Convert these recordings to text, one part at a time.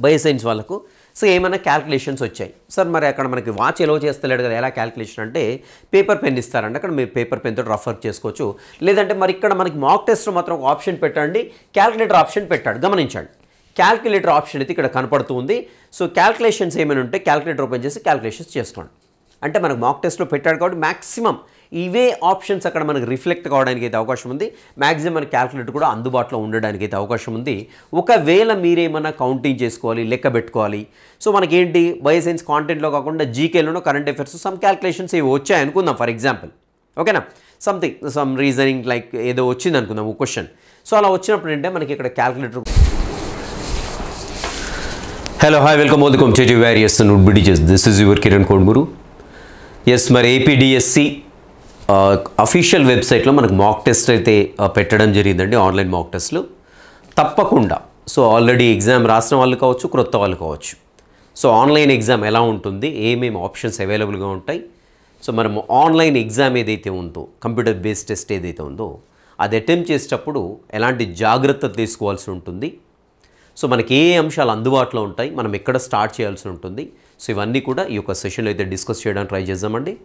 Bioscience వాళ్ళకు. So ఏమైనా calculations వచ్చాయి సార్, మరి అక్కడ మనకి వాచ్ ఎలో చేస్తలేడు కదా, ఎలా క్యాల్కులేషన్ అంటే పేపర్ పెన్ ఇస్తారండి, అక్కడ మీరు పేపర్ పెన్తో రఫ్ వర్క్ చేసుకోవచ్చు. లేదంటే మరి ఇక్కడ మనకి మాక్ టెస్ట్లో మాత్రం ఒక ఆప్షన్ పెట్టండి, క్యాల్కులేటర్ ఆప్షన్ పెట్టాడు, గమనించండి. క్యాల్కులేటర్ ఆప్షన్ అయితే ఇక్కడ కనపడుతూ ఉంది. సో క్యాల్కులేషన్స్ ఏమైనా ఉంటే క్యాల్కులేటర్ ఓపెన్ చేసి క్యాల్కులేషన్స్ చేసుకోండి. అంటే మనకు మాక్ టెస్ట్లో పెట్టాడు కాబట్టి మ్యాక్సిమం ఇవే ఆప్షన్స్ అక్కడ మనకు రిఫ్లెక్ట్ కావడానికి అయితే అవకాశం ఉంది. మ్యాక్సిమం మన క్యాల్కులేటర్ కూడా అందుబాటులో ఉండడానికి అయితే అవకాశం ఉంది. ఒకవేళ మీరేమన్నా కౌంటింగ్ చేసుకోవాలి, లెక్క పెట్టుకోవాలి, సో మనకేంటి బయోసైన్స్ కాంటెంట్లో కాకుండా జీకేలోనో కరెంట్ అఫైర్స్ సమ్ క్యాల్కులేషన్స్ ఏవి వచ్చాయి అనుకుందాం ఫర్ ఎగ్జాంపుల్, ఓకేనా, సమ్ రీజనింగ్ లైక్ ఏదో వచ్చింది అనుకుందాం ఒక క్వశ్చన్. సో అలా వచ్చినప్పుడు ఏంటంటే మనకి ఇక్కడ calculator. Hello hi welcome all the competitive warriors and would be teachers, this is your Kiran Code Guru. Yes, మరి ఏపీడిఎస్సి అఫీషియల్ వెబ్సైట్లో మనకు మాక్ టెస్ట్ అయితే పెట్టడం జరిగిందండి, ఆన్లైన్ మాక్ టెస్ట్లు తప్పకుండా. సో ఆల్రెడీ ఎగ్జామ్ రాసిన వాళ్ళు కావచ్చు, క్రొత్త వాళ్ళు కావచ్చు. సో ఆన్లైన్ ఎగ్జామ్ ఎలా ఉంటుంది, ఏమేమి ఆప్షన్స్ అవైలబుల్గా ఉంటాయి, సో మనం ఆన్లైన్ ఎగ్జామ్ ఏదైతే ఉందో, కంప్యూటర్ బేస్డ్ టెస్ట్ ఏదైతే ఉందో అది అటెంప్ట్ చేసేటప్పుడు ఎలాంటి జాగ్రత్తలు తీసుకోవాల్సి ఉంటుంది, సో మనకి ఏ అంశాలు అందుబాటులో ఉంటాయి, మనం ఎక్కడ స్టార్ట్ చేయాల్సి ఉంటుంది, సో ఇవన్నీ కూడా ఈ యొక్క సెషన్లో అయితే డిస్కస్ చేయడానికి ట్రై చేద్దామండి.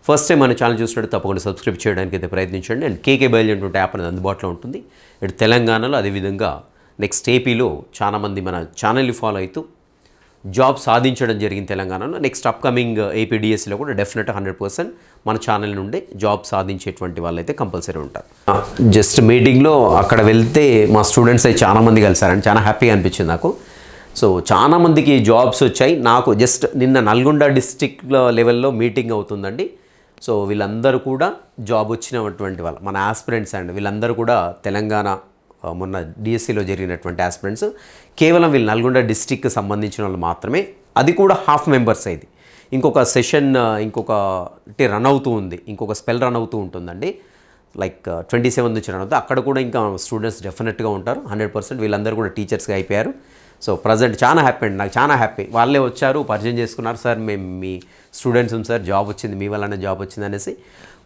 ఫస్ట్ టైం మన ఛానల్ చూసినట్టు తప్పకుండా సబ్స్క్రైబ్ చేయడానికి అయితే ప్రయత్నించండి. అండ్ కేకే బయలుదేరినటువంటి యాప్ అనేది అందుబాటులో ఉంటుంది. ఇటు తెలంగాణలో, అదేవిధంగా నెక్స్ట్ ఏపీలో చాలామంది మన ఛానల్ని ఫాలో అవుతూ జాబ్ సాధించడం జరిగింది తెలంగాణలో. నెక్స్ట్ అప్కమింగ్ ఏపీడిఎస్సిలో కూడా డెఫినెట్గా 100% మన ఛానల్ నుండి జాబ్ సాధించేటువంటి వాళ్ళు అయితే కంపల్సరీ ఉంటారు. జస్ట్ మీటింగ్లో అక్కడ వెళ్తే మా స్టూడెంట్స్ అయితే చాలామంది కలిసారండి, చాలా హ్యాపీగా అనిపించింది నాకు. సో చాలామందికి జాబ్స్ వచ్చాయి. నాకు జస్ట్ నిన్న నల్గొండ డిస్ట్రిక్ట్ లెవెల్లో మీటింగ్ అవుతుందండి. సో వీళ్ళందరూ కూడా జాబ్ వచ్చినటువంటి వాళ్ళు మన ఆస్పిరెంట్స్ అండి, వీళ్ళందరూ కూడా తెలంగాణ మొన్న డిఎస్సిలో జరిగినటువంటి ఆస్పిరెంట్స్. కేవలం వీళ్ళు నల్గొండ డిస్ట్రిక్ట్కి సంబంధించిన వాళ్ళు మాత్రమే, అది కూడా హాఫ్ మెంబర్స్ అయింది. ఇంకొక సెషన్ ఇంకొకటి రన్ అవుతూ ఉంది, ఇంకొక స్పెల్ రన్ అవుతూ ఉంటుందండి, లైక్ 27 నుంచి రన్ అవుతుంది. అక్కడ కూడా ఇంకా స్టూడెంట్స్ డెఫినెట్గా ఉంటారు 100%. వీళ్ళందరూ కూడా టీచర్స్గా అయిపోయారు. సో ప్రజెంట్ చాలా హ్యాపీ అండి, నాకు చాలా హ్యాపీ. వాళ్ళే వచ్చారు, పరిచయం చేసుకున్నారు, సార్ మేము మీ స్టూడెంట్స్ సార్, జాబ్ వచ్చింది, మీ వల్లనే జాబ్ వచ్చింది అనేసి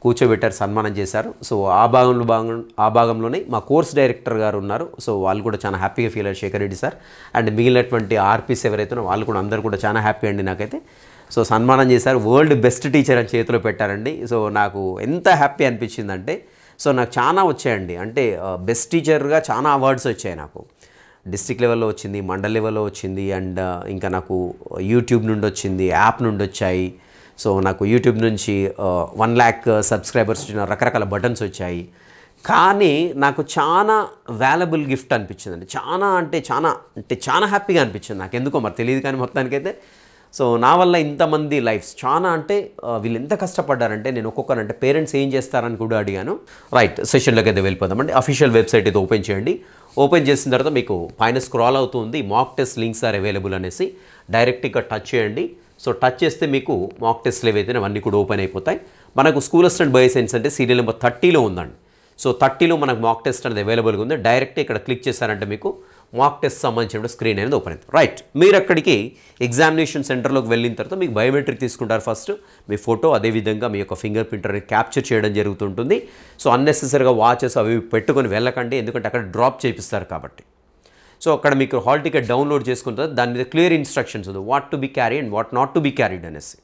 కూర్చోబెట్టారు, సన్మానం చేశారు. సో ఆ భాగంలోనే మా కోర్స్ డైరెక్టర్ గారు ఉన్నారు. సో వాళ్ళు కూడా చాలా హ్యాపీగా ఫీల్ అయ్యారు, శేఖర్ రెడ్డి సార్. అండ్ మిగిలినటువంటి ఆర్పీస్ ఎవరైతే వాళ్ళు కూడా అందరూ కూడా చాలా హ్యాపీ అండి నాకైతే. సో సన్మానం చేశారు, వరల్డ్ బెస్ట్ టీచర్ అని చేతిలో పెట్టారండి. సో నాకు ఎంత హ్యాపీ అనిపించిందంటే, సో నాకు చాలా వచ్చాయండి, అంటే బెస్ట్ టీచర్గా చాలా అవార్డ్స్ వచ్చాయి నాకు. డిస్ట్రిక్ట్ లెవెల్లో వచ్చింది, మండల్ లెవెల్లో వచ్చింది, అండ్ ఇంకా నాకు యూట్యూబ్ నుండి వచ్చింది, యాప్ నుండి వచ్చాయి. సో నాకు యూట్యూబ్ నుంచి 1 lakh సబ్స్క్రైబర్స్ వచ్చిన రకరకాల బటన్స్ వచ్చాయి. కానీ నాకు చాలా వాల్యుబుల్ గిఫ్ట్ అనిపించిందండి, చాలా హ్యాపీగా అనిపించింది నాకు, ఎందుకో మరి తెలియదు కానీ మొత్తానికైతే. సో నా వల్ల ఇంతమంది లైఫ్స్ చాలా అంటే వీళ్ళు ఎంత కష్టపడ్డారంటే, నేను ఒక్కొక్కరంటే పేరెంట్స్ ఏం చేస్తారని కూడా అడిగాను. రైట్, సెషన్లోకి అయితే వెళ్ళిపోదామండి. అఫీషియల్ వెబ్సైట్ అయితే ఓపెన్ చేయండి. ఓపెన్ చేసిన తర్వాత మీకు పైన స్క్రాల్ అవుతుంది mock test links are available అనేసి, డైరెక్ట్గా టచ్ చేయండి. సో టచ్ చేస్తే మీకు మాక్ టెస్ట్లు ఏవైతే అవన్నీ కూడా ఓపెన్ అయిపోతాయి. మనకు స్కూల్ అసిస్టెంట్ బయోసైన్స్ అంటే సీరియల్ నెంబర్ 30లో ఉందండి. సో 30లో మనకు మాక్ టెస్ట్ అనేది అవైలబుల్గా ఉంది. డైరెక్ట్ ఇక్కడ క్లిక్ చేశారంటే మీకు మాక్ టెస్ట్ సంబంధించిన స్క్రీన్ అనేది ఓపెన్ అవుతుంది. రైట్, మీరు అక్కడికి ఎగ్జామినేషన్ సెంటర్లోకి వెళ్ళిన తర్వాత మీకు బయోమెట్రిక్ తీసుకుంటారు. ఫస్ట్ మీ ఫోటో, అదేవిధంగా మీ యొక్క ఫింగర్ ప్రింట్ అనేది క్యాప్చర్ చేయడం జరుగుతుంటుంది. సో అన్నెసెసరీగా వాచెస్ అవి పెట్టుకొని వెళ్ళకండి, ఎందుకంటే అక్కడ డ్రాప్ చేపిస్తారు కాబట్టి. సో అక్కడ మీకు హాల్ టికెట్ డౌన్లోడ్ చేసుకున్న తర్వాత దాని మీద క్లియర్ ఇన్స్ట్రక్షన్స్ ఉంది, what to be carry and what not to be carried అనేసి.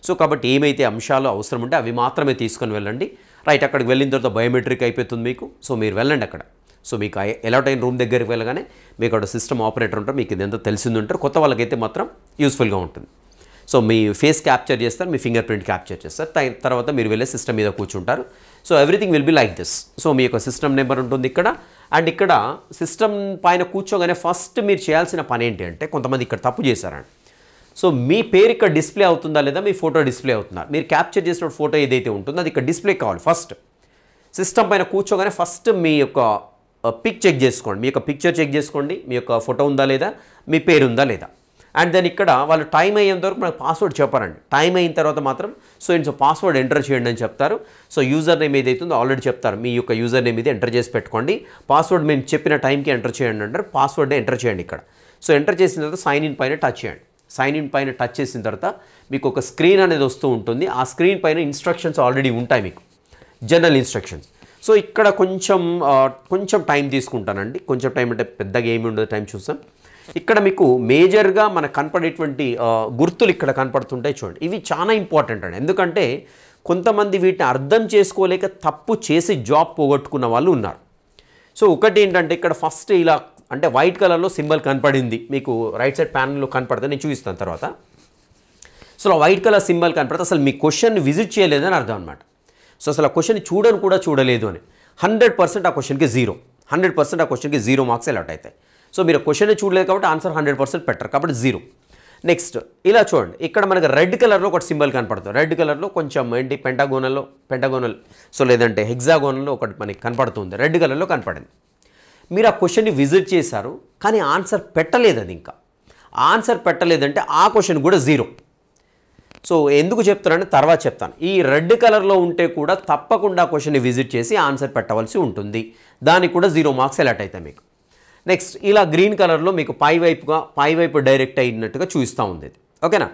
సో కాబట్టి ఏమైతే అంశాలు అవసరం ఉంటే అవి మాత్రమే తీసుకొని వెళ్ళండి. రైట్, అక్కడికి వెళ్ళిన తర్వాత బయోమెట్రిక్ అయిపోతుంది మీకు. సో మీరు వెళ్ళండి అక్కడ. సో మీకు అలాట్ అయిన రూమ్ దగ్గరికి వెళ్ళగానే మీకు అక్కడ సిస్టమ్ ఆపరేటర్ ఉంటారు, మీకు ఇదంతా తెలిసింది ఉంటారు. కొత్త వాళ్ళకైతే మాత్రం యూస్ఫుల్గా ఉంటుంది. సో మీ ఫేస్ క్యాప్చర్ చేస్తారు, మీ ఫింగర్ ప్రింట్ క్యాప్చర్ చేస్తారు. తర్వాత మీరు వెళ్ళే సిస్టమ్ మీద కూర్చుంటారు. So everything will be like this. So మీ యొక్క సిస్టమ్ నెంబర్ ఉంటుంది ఇక్కడ. అండ్ ఇక్కడ సిస్టమ్ పైన కూర్చోగానే ఫస్ట్ మీరు చేయాల్సిన పని ఏంటి అంటే, కొంతమంది ఇక్కడ తప్పు చేశారండి. సో మీ పేరు ఇక్కడ డిస్ప్లే అవుతుందా లేదా, మీ ఫోటో డిస్ప్లే అవుతుందా, మీరు క్యాప్చర్ చేసిన ఫోటో ఏదైతే ఉంటుందో అది ఇక్కడ డిస్ప్లే కావాలి. ఫస్ట్ సిస్టమ్ పైన కూర్చోగానే ఫస్ట్ మీ యొక్క పిక్ చెక్ చేసుకోండి, మీ యొక్క పిక్చర్ చెక్ చేసుకోండి, మీ యొక్క ఫోటో ఉందా లేదా, మీ పేరు ఉందా లేదా. అండ్ దెన్ ఇక్కడ వాళ్ళు టైం అయ్యేంత వరకు మనకు పాస్వర్డ్ చెప్పారండి. టైం అయిన తర్వాత మాత్రం సో పాస్వర్డ్ ఎంటర్ చేయండి అని చెప్తారు. సో యూజర్ నేమ్ ఏదైతుందో ఆల్రెడీ చెప్తారు, మీ యొక్క యూజర్ నేమ్ ఇది ఎంటర్ చేసి పెట్టుకోండి. పాస్వర్డ్ మేము చెప్పిన టైంకి ఎంటర్ చేయండి అంటారు, పాస్వర్డ్ ఎంటర్ చేయండి ఇక్కడ. సో ఎంటర్ చేసిన తర్వాత సైన్ ఇన్ పైన టచ్ చేయండి. సైన్ ఇన్ పైన టచ్ చేసిన తర్వాత మీకు ఒక స్క్రీన్ అనేది వస్తూ ఉంటుంది. ఆ స్క్రీన్ పైన ఇన్స్ట్రక్షన్స్ ఆల్రెడీ ఉంటాయి మీకు, జనరల్ ఇన్స్ట్రక్షన్స్. సో ఇక్కడ కొంచెం టైం తీసుకుంటానండి. కొంచెం టైం అంటే పెద్దగా ఏమి ఉండదు, టైం చూస్తాం. ఇక్కడ మీకు మేజర్గా మనకు కనపడేటువంటి గుర్తులు ఇక్కడ కనపడుతుంటాయి చూడండి. ఇవి చాలా ఇంపార్టెంట్ అండి. ఎందుకంటే కొంతమంది వీటిని అర్థం చేసుకోలేక తప్పు చేసి జాబ్ పోగొట్టుకున్న వాళ్ళు ఉన్నారు. సో ఒకటి ఏంటంటే ఇక్కడ ఫస్ట్ ఇలా అంటే వైట్ కలర్లో సింబల్ కనపడింది మీకు రైట్ సైడ్ ప్యానల్లో కనపడుతుంది, నేను చూపిస్తాను తర్వాత. సో వైట్ కలర్ సింబల్ కనపడితే అసలు మీ క్వశ్చన్ విజిట్ చేయలేదని అర్థం అనమాట. సో అసలు ఆ క్వశ్చన్ కూడా చూడలేదు అని 100% ఆ క్వశ్చన్కి 0, 100% ఆ క్వశ్చన్కి 0 మార్క్స్ అలాట్ అవుతాయి. సో మీరు క్వశ్చన్ చూడలేదు కాబట్టి ఆన్సర్ 100% పెట్టరు కాబట్టి 0. నెక్స్ట్ ఇలా చూడండి, ఇక్కడ మనకి రెడ్ కలర్లో ఒక సింబల్ కనపడుతుంది. రెడ్ కలర్లో కొంచెం ఏంటి పెంటాగోనల్ సో లేదంటే హెక్సాగోనల్లో ఒకటి మనకి కనపడుతుంది, రెడ్ కలర్లో కనపడింది. మీరు ఆ క్వశ్చన్ని విజిట్ చేశారు కానీ ఆన్సర్ పెట్టలేదు. అది ఇంకా ఆన్సర్ పెట్టలేదంటే ఆ క్వశ్చన్ కూడా 0. సో ఎందుకు చెప్తానంటే తర్వాత చెప్తాను. ఈ రెడ్ కలర్లో ఉంటే కూడా తప్పకుండా క్వశ్చన్ని విజిట్ చేసి ఆన్సర్ పెట్టవలసి ఉంటుంది, దానికి కూడా 0 మార్క్స్ అలాట్ అవుతాయి మీకు. నెక్స్ట్ ఇలా గ్రీన్ కలర్లో మీకు పైవైపు డైరెక్ట్ అయినట్టుగా చూస్తూ ఉంది ఇది, ఓకేనా.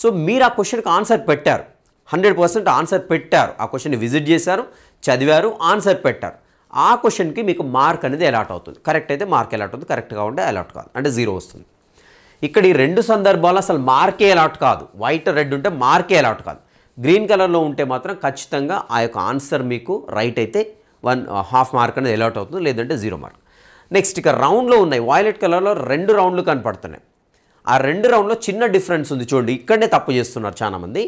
సో మీరు ఆ క్వశ్చన్కి ఆన్సర్ పెట్టారు, 100% ఆన్సర్ పెట్టారు, ఆ క్వశ్చన్ని విజిట్ చేశారు, చదివారు, ఆన్సర్ పెట్టారు. ఆ క్వశ్చన్కి మీకు మార్క్ అనేది అలాట్ అవుతుంది. కరెక్ట్ అయితే మార్క్ అలాట్ అవుతుంది, కరెక్ట్గా ఉంటే అలాట్ కాదు అంటే 0 వస్తుంది. ఇక్కడ ఈ రెండు సందర్భాల్లో అసలు మార్కే అలాట్ కాదు. వైట్ రెడ్ ఉంటే మార్కే అలాట్ కాదు. గ్రీన్ కలర్లో ఉంటే మాత్రం ఖచ్చితంగా ఆ యొక్క ఆన్సర్ మీకు రైట్ అయితే 1/2 మార్క్ అనేది అలాట్ అవుతుంది, లేదంటే 0 మార్క్. నెక్స్ట్ ఇక రౌండ్లో ఉన్నాయి, వైలెట్ కలర్లో 2 రౌండ్లు కనపడుతున్నాయి. ఆ 2 రౌండ్లో చిన్న డిఫరెన్స్ ఉంది చూడండి, ఇక్కడనే తప్పు చేస్తున్నారు చాలామంది.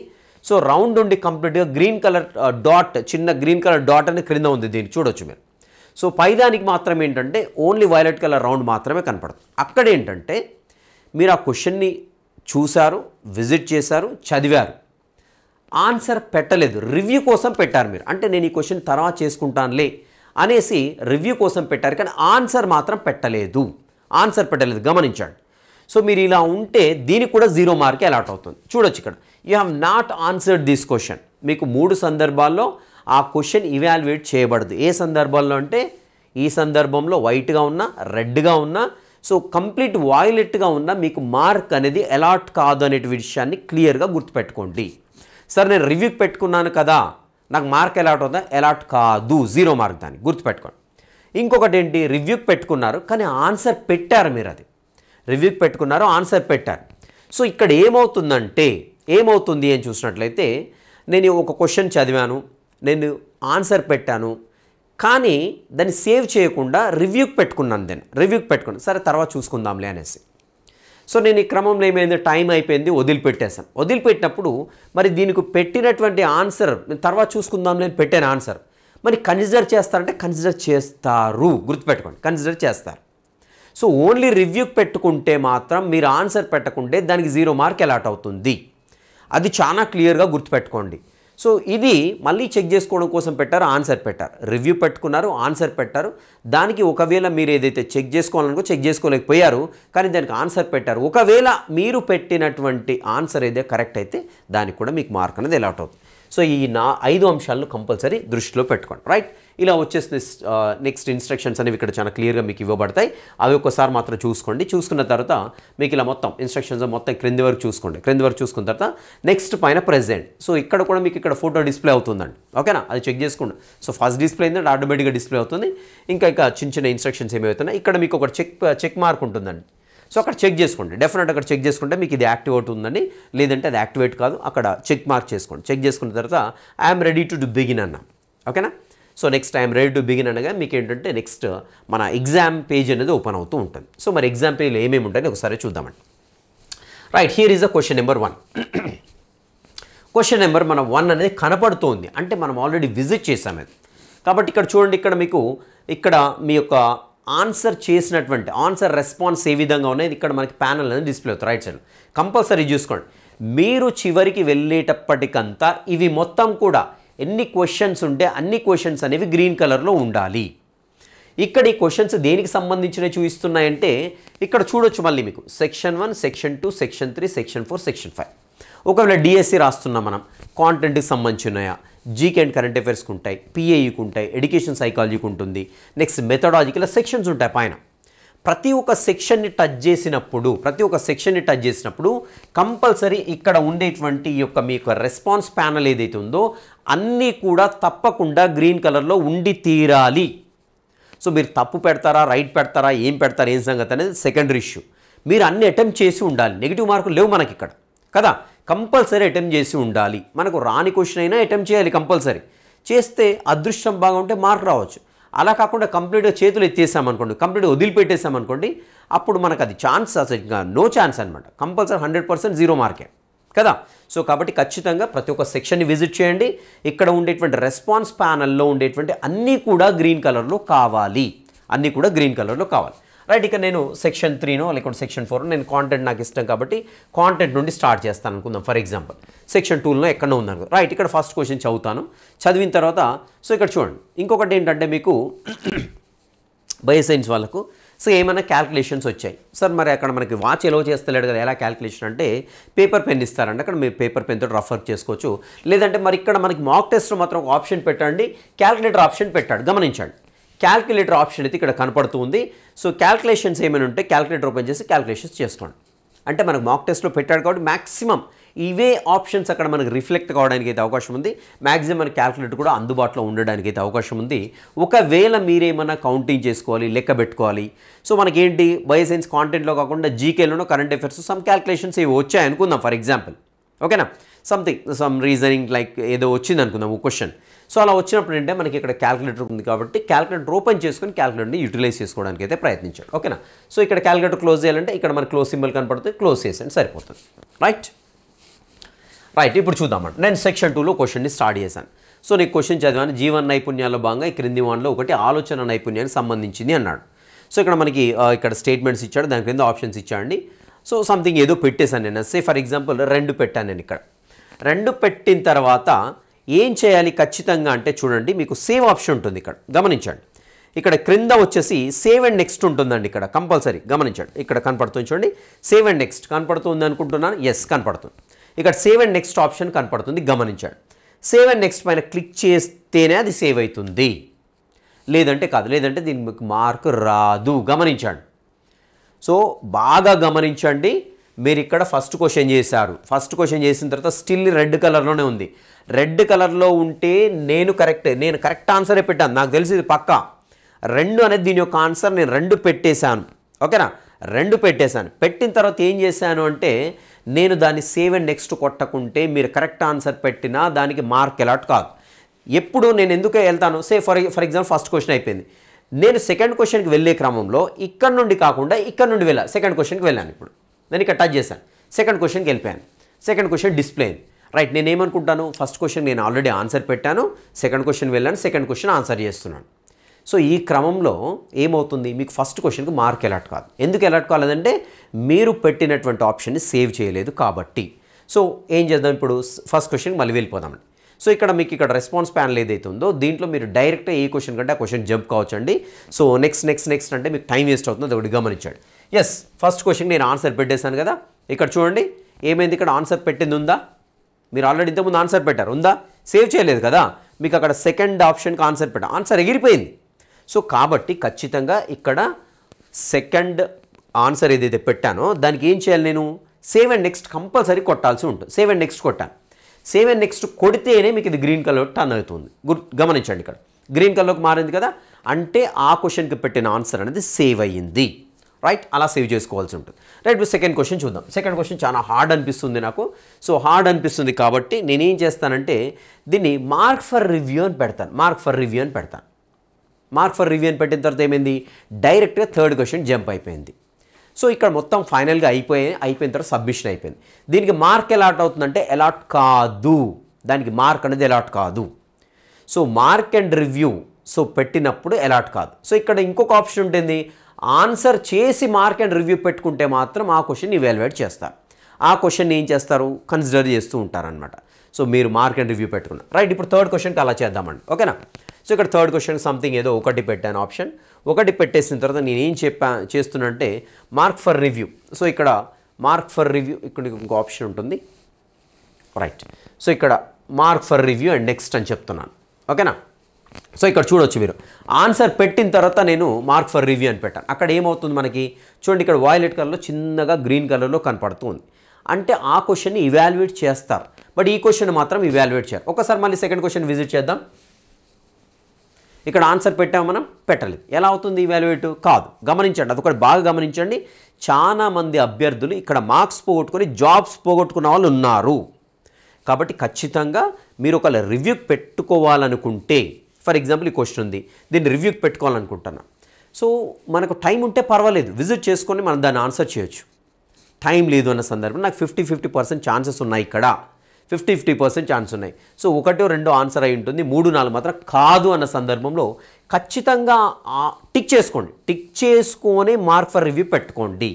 సో రౌండ్ ఉండి కంప్లీట్గా గ్రీన్ కలర్ డాట్, చిన్న గ్రీన్ కలర్ డాట్ అనేది క్రింద ఉంది, దీన్ని చూడొచ్చు మీరు. సో పైదానికి మాత్రం ఏంటంటే ఓన్లీ వైలెట్ కలర్ రౌండ్ మాత్రమే కనపడుతుంది. అక్కడ ఏంటంటే మీరు ఆ క్వశ్చన్ని చూశారు, విజిట్ చేశారు, చదివారు, ఆన్సర్ పెట్టలేదు, రివ్యూ కోసం పెట్టారు మీరు. అంటే నేను ఈ క్వశ్చన్ తర్వాత చేసుకుంటానులే అనేసి రివ్యూ కోసం పెట్టారు కానీ ఆన్సర్ మాత్రం పెట్టలేదు, గమనించండి. సో మీరు ఇలా ఉంటే దీనికి కూడా 0 మార్కే అలాట్ అవుతుంది. చూడొచ్చు ఇక్కడ you have not answered this question. మీకు 3 సందర్భాల్లో ఆ క్వశ్చన్ ఇవాల్యుయేట్ చేయబడదు. ఏ సందర్భాల్లో అంటే ఈ సందర్భంలో వైట్గా ఉన్నా, రెడ్గా ఉన్నా, సో కంప్లీట్ వాయిలెట్గా ఉన్న మీకు మార్క్ అనేది అలాట్ కాదు అనే విషయాన్ని క్లియర్గా గుర్తుపెట్టుకోండి. సార్ నేను రివ్యూకి పెట్టుకున్నాను కదా నాకు మార్క్ అలాట్ అవుతుందా, అలాట్ కాదు, 0 మార్క్, దాన్ని గుర్తుపెట్టుకోండి. ఇంకొకటి ఏంటి, రివ్యూకి పెట్టుకున్నారు కానీ ఆన్సర్ పెట్టారు మీరు, అది రివ్యూకి పెట్టుకున్నారు ఆన్సర్ పెట్టారు. సో ఇక్కడ ఏమవుతుంది అని చూసినట్లయితే నేను ఒక క్వశ్చన్ చదివాను, నేను ఆన్సర్ పెట్టాను కానీ దాన్ని సేవ్ చేయకుండా రివ్యూకి పెట్టుకున్నాను, సరే తర్వాత చూసుకుందాంలే అనేసి. సో నేను ఈ క్రమంలో ఏమైంది, టైం అయిపోయింది, వదిలిపెట్టినప్పుడు మరి దీనికి పెట్టినటువంటి ఆన్సర్ తర్వాత చూసుకుందాంలే అని పెట్టాను ఆన్సర్, మరి కన్సిడర్ చేస్తారంటే కన్సిడర్ చేస్తారు, గుర్తుపెట్టుకోండి, కన్సిడర్ చేస్తారు. సో ఓన్లీ రివ్యూకి పెట్టుకుంటే మాత్రం మీరు ఆన్సర్ పెట్టకుంటే దానికి 0 మార్క్ అలాట్ అవుతుంది, అది చాలా క్లియర్గా గుర్తుపెట్టుకోండి. సో ఇది మళ్ళీ చెక్ చేసుకోవడం కోసం పెట్టారు, ఆన్సర్ పెట్టారు, రివ్యూ పెట్టుకున్నారు, ఆన్సర్ పెట్టారు. దానికి ఒకవేళ మీరు ఏదైతే చెక్ చేసుకోలేకపోయారు కానీ దానికి ఆన్సర్ పెట్టారు, ఒకవేళ మీరు పెట్టినటువంటి ఆన్సర్ ఏదైతే కరెక్ట్ అయితే దానికి కూడా మీకు మార్క్ అనేది అలాట్ అవుతుంది. సో ఈ 5 అంశాలను కంపల్సరీ దృష్టిలో పెట్టుకోండి, రైట్. ఇలా వచ్చేసిన నెక్స్ట్ ఇన్స్ట్రక్షన్స్ అనేవి ఇక్కడ చాలా క్లియర్గా మీకు ఇవ్వబడతాయి. అవి ఒకసారి మాత్రం చూసుకోండి. చూసుకున్న తర్వాత మీకు ఇలా మొత్తం ఇన్స్ట్రక్షన్స్ మొత్తం క్రింది వరకు చూసుకున్న తర్వాత నెక్స్ట్ పైన ప్రెజెంట్. సో ఇక్కడ కూడా మీకు ఇక్కడ ఫోటో డిస్ప్లే అవుతుందండి, ఓకేనా, అది చెక్ చేసుకోండి. సో ఫస్ట్ డిస్ప్లే అయిందంటే ఆటోమేటిక్గా డిస్ప్లే అవుతుంది. ఇంకా చిన్న ఇన్స్ట్రక్షన్స్ ఏమవుతున్నాయి, ఇక్కడ మీకు ఒక చెక్ మార్క్ ఉంటుందండి. సో అక్కడ చెక్ చేసుకోండి, డెఫినెట్ అక్కడ చెక్ చేసుకుంటే మీకు ఇది యాక్టివేట్ ఉందండి, లేదంటే అది యాక్టివేట్ కాదు, అక్కడ చెక్ మార్క్ చేసుకోండి. చెక్ చేసుకున్న తర్వాత ఐఎమ్ రెడీ టు బిగిన్ అన్నా, ఓకేనా. So next I'm ready to begin అనగా మీకు ఏంటంటే నెక్స్ట్ మన ఎగ్జామ్ పేజ్ అనేది ఓపెన్ అవుతూ ఉంటుంది. సో మరి ఎగ్జామ్ పేజ్లో ఏమేమి ఉంటాయని ఒకసారి చూద్దామండి. Right, here is the question number 1. Question number మన 1 అనేది కనపడుతుంది అంటే మనం ఆల్రెడీ విజిట్ చేసాం అది. కాబట్టి ఇక్కడ చూడండి, ఇక్కడ మీ యొక్క ఆన్సర్ చేసినటువంటి ఆన్సర్ రెస్పాన్స్ ఏ విధంగా ఉన్నాయి ఇక్కడ మనకి ప్యానల్ అనేది డిస్ప్లే అవుతుంది రైట్ సైడ్. కంపల్సరీ చూసుకోండి, మీరు చివరికి వెళ్ళేటప్పటికంతా ఇవి మొత్తం కూడా ఎన్ని క్వశ్చన్స్ ఉంటే అన్ని క్వశ్చన్స్ అనేవి గ్రీన్ కలర్లో ఉండాలి. ఇక్కడ ఈ క్వశ్చన్స్ దేనికి సంబంధించినవి చూపిస్తున్నాయంటే ఇక్కడ చూడొచ్చు మళ్ళీ మీకు section 1, section 2, section 3, section 4, section 5. ఒకవేళ డిఎస్సి రాస్తున్నాం మనం, కాంటెంట్కి సంబంధించినయా, జీకే అండ్ కరెంట్ అఫైర్స్కి ఉంటాయి, పిఏఈకి ఉంటాయి, ఎడ్యుకేషన్ సైకాలజీకి ఉంటుంది, నెక్స్ట్ మెథడాలజికల్ సెక్షన్స్ ఉంటాయి పైన. ప్రతి ఒక్క సెక్షన్ని టచ్ చేసినప్పుడు కంపల్సరీ ఇక్కడ ఉండేటువంటి ఈ యొక్క మీ యొక్క రెస్పాన్స్ ప్యానల్ ఏదైతే ఉందో అన్నీ కూడా తప్పకుండా గ్రీన్ కలర్లో ఉండి తీరాలి. సో మీరు తప్పు పెడతారా, రైట్ పెడతారా, ఏం సంగతి అనేది సెకండరీ ఇష్యూ. మీరు అన్ని అటెంప్ట్ చేసి ఉండాలి. నెగిటివ్ మార్కులు లేవు మనకి ఇక్కడ కదా. కంపల్సరీ అటెంప్ట్ చేసి ఉండాలి. మనకు రాని క్వశ్చన్ అయినా అటెంప్ట్ చేయాలి కంపల్సరీ. చేస్తే అదృష్టం బాగుంటే మార్క్ రావచ్చు. అలా కాకుండా కంప్లీట్గా చేతులు ఎత్తేసామనుకోండి, కంప్లీట్గా వదిలిపెట్టేసామనుకోండి, అప్పుడు మనకు అది ఛాన్స్ అసలు ఇంకా నో ఛాన్స్ అనమాట. కంపల్సరీ 100% 0 మార్కే కదా. సో కాబట్టి ఖచ్చితంగా ప్రతి ఒక్క సెక్షన్ని విజిట్ చేయండి. ఇక్కడ ఉండేటువంటి రెస్పాన్స్ ప్యానల్లో ఉండేటువంటి అన్నీ కూడా గ్రీన్ కలర్లో కావాలి, అన్నీ కూడా గ్రీన్ కలర్లో కావాలి. రైట్, ఇక నేను సెక్షన్ 3నో లేకుంటే సెక్షన్ 4 నేను కాంటెంట్ నాకు ఇష్టం కాబట్టి కాంటెంట్ నుండి స్టార్ట్ చేస్తాను అనుకుందాం. ఫర్ ఎగ్జాంపుల్ సెక్షన్ 2లో ఎక్కడో ఉందనుకో. రైట్, ఇక్కడ ఫస్ట్ క్వశ్చన్ చదువుతాను. చదివిన తర్వాత సో ఇక్కడ చూడండి, ఇంకొకటి ఏంటంటే మీకు బయోసైన్స్ వాళ్ళకు సో ఏమైనా క్యాల్కులేషన్స్ వచ్చాయి. సార్ మరి అక్కడ మనకి వాచ్ ఎలా చేస్తలేడు కదా, ఎలా క్యాల్కులేషన్ అంటే పేపర్ పెన్ ఇస్తారండి, అక్కడ మీరు పేపర్ పెన్తో రఫ్ వర్క్ చేసుకోవచ్చు. లేదంటే మరి ఇక్కడ మనకి మాక్ టెస్ట్లో మాత్రం ఒక ఆప్షన్ పెట్టండి, క్యాల్కులేటర్ ఆప్షన్ పెట్టాడు, గమనించండి. క్యాల్కులేటర్ ఆప్షన్ అయితే ఇక్కడ కనపడుతూ ఉంది. సో క్యాల్కులేషన్స్ ఏమైనా ఉంటే క్యాల్కులేటర్ ఓపెన్ చేసి క్యాల్కులేషన్స్ చేసుకోండి. అంటే మనకు మాక్ టెస్ట్లో పెట్టాడు కాబట్టి మ్యాక్సిమం ఇవే ఆప్షన్స్ అక్కడ మనకు రిఫ్లెక్ట్ కావడానికి అయితే అవకాశం ఉంది. మ్యాక్సిమం మన క్యాల్కులేటర్ కూడా అందుబాటులో ఉండడానికి అయితే అవకాశం ఉంది. ఒకవేళ మీరేమన్నా కౌంటింగ్ చేసుకోవాలి, లెక్క పెట్టుకోవాలి. సో మనకేంటి బయోసైన్స్ కాంటెంట్లో కాకుండా జీకేలోనో కరెంట్ అఫైర్స్ సమ్ క్యాల్కులేషన్స్ ఏవి వచ్చాయి అనుకుందాం ఫర్ ఎగ్జాంపుల్. ఓకేనా, సమ్ రీజనింగ్ లైక్ ఏదో వచ్చింది అనుకుందాం ఒక క్వశ్చన్. సో అలా వచ్చినప్పుడు ఏంటంటే మనకి ఇక్కడ క్యాల్కులేటర్ ఉంది కాబట్టి క్యాల్కులేటర్ ఓపెన్ చేసుకొని క్యాల్కులేటర్ని యూటిలైజ్ చేసుకోవడానికి అయితే ప్రయత్నించాడు. ఓకేనా, సో ఇక్కడ క్యాల్కులేటర్ క్లోజ్ చేయాలంటే ఇక్కడ మన క్లోజ్ సింబల్ కనపడుతుంది, క్లోజ్ చేసేయండి సరిపోతుంది. రైట్, ఇప్పుడు చూద్దామంట. నేను సెక్షన్ 2లో క్వశ్చన్ని స్టార్ట్ చేశాను. సో నీకు క్వశ్చన్ చదివాను, జీవన నైపుణ్యాల్లో భాగంగా ఈ క్రింది వాటిలో ఒకటి ఆలోచన నైపుణ్యానికి సంబంధించింది అన్నాడు. సో ఇక్కడ మనకి ఇక్కడ స్టేట్మెంట్స్ ఇచ్చాడు, దాని క్రింద ఆప్షన్స్ ఇచ్చాడండి. సో సంథింగ్ ఏదో పెట్టేశాను నేను. సే ఫర్ ఎగ్జాంపుల్ 2 పెట్టాను నేను. ఇక్కడ 2 పెట్టిన తర్వాత ఏం చేయాలి ఖచ్చితంగా అంటే చూడండి, మీకు సేవ్ ఆప్షన్ ఉంటుంది ఇక్కడ, గమనించండి. ఇక్కడ క్రింద వచ్చేసి సేవ్ అండ్ నెక్స్ట్ ఉంటుందండి ఇక్కడ కంపల్సరీ, గమనించండి. ఇక్కడ కనపడుతుంది చూడండి, సేవ్ అండ్ నెక్స్ట్ కనపడుతుంది అనుకుంటున్నాను. ఎస్, కనపడుతుంది. ఇక్కడ సేవ్ అండ్ నెక్స్ట్ ఆప్షన్ కనపడుతుంది, గమనించండి. సేవ్ అండ్ నెక్స్ట్ పైన క్లిక్ చేస్తేనే అది సేవ్ అవుతుంది, లేదంటే కాదు, లేదంటే దీనికి మీకు మార్క్ రాదు, గమనించండి. సో బాగా గమనించండి. మీరు ఇక్కడ ఫస్ట్ క్వశ్చన్ చేశారు, ఫస్ట్ క్వశ్చన్ చేసిన తర్వాత స్టిల్ రెడ్ కలర్లోనే ఉంది. రెడ్ కలర్లో ఉంటే నేను కరెక్ట్ ఆన్సరే పెట్టాను, నాకు తెలిసి ఇది పక్కా 2 అనేది దీని యొక్క ఆన్సర్. నేను 2 పెట్టేశాను. ఓకేనా, 2 పెట్టేశాను. పెట్టిన తర్వాత ఏం చేశాను అంటే నేను దాన్ని సేవ్ అండ్ నెక్స్ట్ కొట్టకుంటే మీరు కరెక్ట్ ఆన్సర్ పెట్టినా దానికి మార్క్ అలాట్ కాదు. ఎప్పుడు నేను ఎందుకు వెళ్తాను, say for example first question అయిపోయింది, నేను సెకండ్ క్వశ్చన్కి వెళ్ళే క్రమంలో ఇక్కడ నుండి కాకుండా ఇక్కడ నుండి వెళ్ళాను, సెకండ్ క్వశ్చన్కి వెళ్ళాను. ఇప్పుడు నేను ఇక్కడ టచ్ చేశాను, సెకండ్ క్వశ్చన్కి వెళ్ళిపోయాను. సెకండ్ క్వశ్చన్ డిస్ప్లే అయింది. రైట్, నేనేమనుకుంటాను, ఫస్ట్ క్వశ్చన్ నేను ఆల్రెడీ ఆన్సర్ పెట్టాను, సెకండ్ క్వశ్చన్ వెళ్ళాను, సెకండ్ క్వశ్చన్ ఆన్సర్ చేస్తున్నాను. సో ఈ క్రమంలో ఏమవుతుంది, మీకు ఫస్ట్ క్వశ్చన్కి మార్క్ అలాట్ కాదు. ఎందుకు అలాట్ కాలేదంటే మీరు పెట్టినటువంటి ఆప్షన్ని సేవ్ చేయలేదు కాబట్టి. సో ఏం చేద్దాం, ఇప్పుడు ఫస్ట్ క్వశ్చన్కి మళ్ళీ వెళ్ళిపోదామండి. సో ఇక్కడ మీకు ఇక్కడ రెస్పాన్స్ ప్యానల్ ఏదైతే ఉందో దీంట్లో మీరు డైరెక్ట్గా ఏ క్వశ్చన్ కంటే ఆ క్వశ్చన్ జంప్ కావచ్చండి. సో నెక్స్ట్ అంటే మీకు టైం వేస్ట్ అవుతుంది, అది ఒకటి గమనించండి. ఎస్, ఫస్ట్ క్వశ్చన్ నేను ఆన్సర్ పెట్టేశాను కదా. ఇక్కడ చూడండి ఏమైంది, ఇక్కడ ఆన్సర్ పెట్టింది ఉందా, మీరు ఆల్రెడీ ఇంతకుముందు ఆన్సర్ పెట్టారు, ఉందా, సేవ్ చేయలేదు కదా. మీకు అక్కడ సెకండ్ ఆప్షన్కి ఆన్సర్ పెట్టారు, ఆన్సర్ ఎగిరిపోయింది. సో కాబట్టి ఖచ్చితంగా ఇక్కడ సెకండ్ ఆన్సర్ ఏదైతే పెట్టానో దానికి ఏం చేయాలి, నేను సేవ్ అండ్ నెక్స్ట్ కంపల్సరీ కొట్టాల్సి ఉంటుంది. సేవ్ అండ్ నెక్స్ట్ కొట్టాను. సేవ్ అండ్ నెక్స్ట్ కొడితేనే మీకు ఇది గ్రీన్ కలర్ టర్న్ అవుతుంది. గమనించండి, ఇక్కడ గ్రీన్ కలర్కి మారింది కదా, అంటే ఆ క్వశ్చన్కి పెట్టిన ఆన్సర్ అనేది సేవ్ అయ్యింది. రైట్, అలా సేవ్ చేసుకోవాల్సి ఉంటుంది. రైట్, ఇప్పుడు సెకండ్ క్వశ్చన్ చూద్దాం. సెకండ్ క్వశ్చన్ చాలా హార్డ్ అనిపిస్తుంది నాకు. సో హార్డ్ అనిపిస్తుంది కాబట్టి నేనేం చేస్తానంటే దీన్ని మార్క్ ఫర్ రివ్యూ అని పెడతాను. మార్క్ ఫర్ రివ్యూ అని పెట్టిన తర్వాత ఏమైంది, డైరెక్ట్గా థర్డ్ క్వశ్చన్ జంప్ అయిపోయింది. సో ఇక్కడ మొత్తం ఫైనల్గా అయిపోయిన తర్వాత సబ్మిషన్ అయిపోయింది. దీనికి మార్క్ అలాట్ అవుతుందంటే అలాట్ కాదు, దానికి మార్క్ అనేది అలాట్ కాదు. So mark and review so పెట్టినప్పుడు అలాట్ కాదు. సో ఇక్కడ ఇంకొక ఆప్షన్ ఉంటుంది, ఆన్సర్ చేసి మార్క్ అండ్ రివ్యూ పెట్టుకుంటే మాత్రం ఆ క్వశ్చన్ ఇవాల్యుయేట్ చేస్తారు. ఆ క్వశ్చన్ ఏం చేస్తారు, కన్సిడర్ చేస్తూ ఉంటారనమాట. సో మీరు మార్క్ అండ్ రివ్యూ పెట్టుకున్నారు. రైట్, ఇప్పుడు థర్డ్ క్వశ్చన్కి అలా చేద్దామండి. ఓకేనా, సో ఇక్కడ థర్డ్ క్వశ్చన్ సంథింగ్ ఏదో ఒకటి పెట్టాను ఆప్షన్. ఒకటి పెట్టేసిన తర్వాత నేను ఏం చేస్తున్నంటే మార్క్ ఫర్ రివ్యూ. సో ఇక్కడ మార్క్ ఫర్ రివ్యూ ఇక్కడ ఇంకో ఆప్షన్ ఉంటుంది. రైట్, సో ఇక్కడ mark for review and next అని చెప్తున్నాను. ఓకేనా, సో ఇక్కడ చూడొచ్చు మీరు ఆన్సర్ పెట్టిన తర్వాత నేను మార్క్ ఫర్ రివ్యూ అని పెట్టాను. అక్కడ ఏమవుతుంది మనకి చూడండి, ఇక్కడ వాయిలెట్ కలర్లో చిన్నగా గ్రీన్ కలర్లో కనపడుతుంది. అంటే ఆ క్వశ్చన్ని ఇవాల్యుయేట్ చేస్తారు, బట్ ఈ క్వశ్చన్ మాత్రం ఇవాల్యుయేట్ చేయరు. ఒకసారి మళ్ళీ సెకండ్ క్వశ్చన్ విజిట్ చేద్దాం. ఇక్కడ ఆన్సర్ పెట్టాము మనం, పెట్టలేదు. ఎలా అవుతుంది ఇవాల్యుయేట్? కాదు. గమనించండి, అదొకటి బాగా గమనించండి. చాలామంది అభ్యర్థులు ఇక్కడ మార్క్స్ పోగొట్టుకొని జాబ్స్ పోగొట్టుకున్న వాళ్ళు ఉన్నారు. కాబట్టి ఖచ్చితంగా మీరు ఒక రివ్యూకి పెట్టుకోవాలనుకుంటే, ఫర్ ఎగ్జాంపుల్ ఈ క్వశ్చన్ ఉంది, దీన్ని రివ్యూకి పెట్టుకోవాలనుకుంటున్నా. సో మనకు టైం ఉంటే పర్వాలేదు, విజిట్ చేసుకొని మనం దాన్ని ఆన్సర్ చేయొచ్చు. టైం లేదు అన్న సందర్భం నాకు 50% ఛాన్సెస్ ఉన్నాయి, ఇక్కడ 50% ఛాన్స్ ఉన్నాయి. సో 1-2 ఆన్సర్ అయి ఉంటుంది, 3-4 మాత్రం కాదు అన్న సందర్భంలో ఖచ్చితంగా టిక్ చేసుకోండి. టిక్ చేసుకొని మార్క్ ఫర్ రివ్యూ పెట్టుకోండి.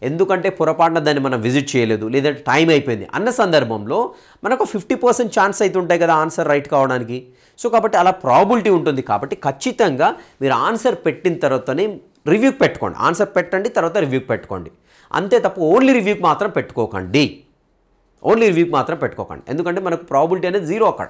ఎందుకంటే పొరపాటున దాన్ని మనం విజిట్ చేయలేదు, లేదంటే టైం అయిపోయింది అన్న సందర్భంలో మనకు 50% ఛాన్స్ అయితే ఉంటాయి కదా ఆన్సర్ రైట్ కావడానికి. సో కాబట్టి అలా ప్రాబిలిటీ ఉంటుంది. కాబట్టి ఖచ్చితంగా మీరు ఆన్సర్ పెట్టిన తర్వాతనే రివ్యూకి పెట్టుకోండి. ఆన్సర్ పెట్టండి, తర్వాత రివ్యూకి పెట్టుకోండి. అంతే తప్ప ఓన్లీ రివ్యూకి మాత్రం పెట్టుకోకండి. ఓన్లీ రివ్యూకి మాత్రం పెట్టుకోకండి, ఎందుకంటే మనకు ప్రాబిలిటీ అనేది 0 అక్కడ.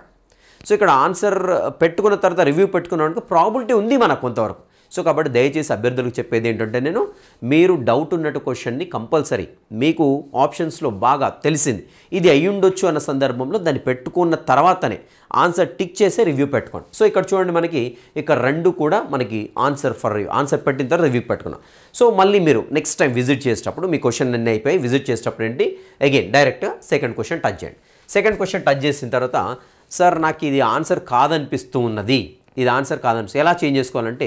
సో ఇక్కడ ఆన్సర్ పెట్టుకున్న తర్వాత రివ్యూ పెట్టుకున్నానికి ప్రాబిలిటీ ఉంది మనకు కొంతవరకు. సో కాబట్టి దయచేసి అభ్యర్థులకు చెప్పేది ఏంటంటే, నేను మీరు డౌట్ ఉన్నట్టు క్వశ్చన్ని కంపల్సరీ మీకు ఆప్షన్స్లో బాగా తెలిసింది ఇది అయ్యి ఉండొచ్చు అన్న సందర్భంలో దాన్ని పెట్టుకున్న తర్వాతనే ఆన్సర్ టిక్ చేసి రివ్యూ పెట్టుకోండి. సో ఇక్కడ చూడండి, మనకి ఇక్కడ 2 కూడా మనకి ఆన్సర్ ఫర్ రివ్యూ, ఆన్సర్ పెట్టిన తర్వాత రివ్యూ పెట్టుకున్నాం. సో మళ్ళీ మీరు నెక్స్ట్ టైం విజిట్ చేసేటప్పుడు మీ క్వశ్చన్ అన్నీ అయిపోయి విజిట్ చేసేటప్పుడు ఏంటి, అగైన్ డైరెక్ట్గా సెకండ్ క్వశ్చన్ టచ్ చేయండి. సెకండ్ క్వశ్చన్ టచ్ చేసిన తర్వాత, సార్ నాకు ఇది ఆన్సర్ కాదనిపిస్తూ ఉన్నది, ఇది ఆన్సర్ కాదనిపిస్తుంది, ఎలా చేంజ్ చేసుకోవాలంటే